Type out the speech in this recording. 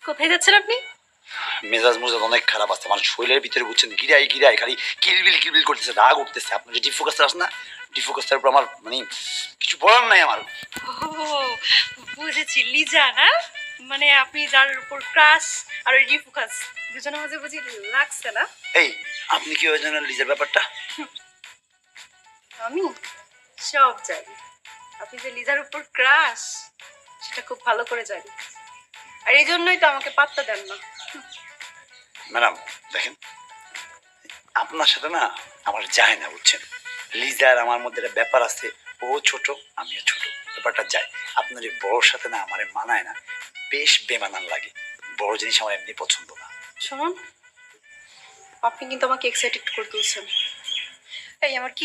কোথায় যাচ্ছেন আপনি? মেজাজ মুজাজ অনেক খারাপ আছে আমার শরীরের ভিতরে বুঝছেন গিরাই গিরাই খালি কিলবিল করতেছে রাগ উঠতেছে আপনার যে ডিফোকাসটা আছে না ডিফোকাসটার উপর আমার মানে কিছু বলার নাই আমার ও বুঝেছি, লিজা না? মানে আপনি যার উপর ক্রাশ আর ওই ডিফোকাস দুজনের মাঝে বুঝি লাগছে না? এই আপনি কি ওই জানেন লিজার ব্যাপারটা আমি সব জানি। আপনি যে লিজার উপর ক্রাশ সেটা খুব ভালো করে জানি, আর এই জন্যই তো আমাকে পাত্তা দেন না। ম্যাডাম দেখেন আপনার সাথে না আমার যায় না বুঝছেন লিজার আমার মধ্যে একটা ব্যাপার আছে ও ছোট আমিও ছোট ব্যাপারটা যায় আপনার এই বড়োর সাথে না আমার মানায় না বেশ বেমানান লাগে বড় জিনিস আমার এমনি পছন্দ না শুনুন, আপনি কিন্তু আমাকে এক্সাইটেড করে তুলছেন। এই আমার কি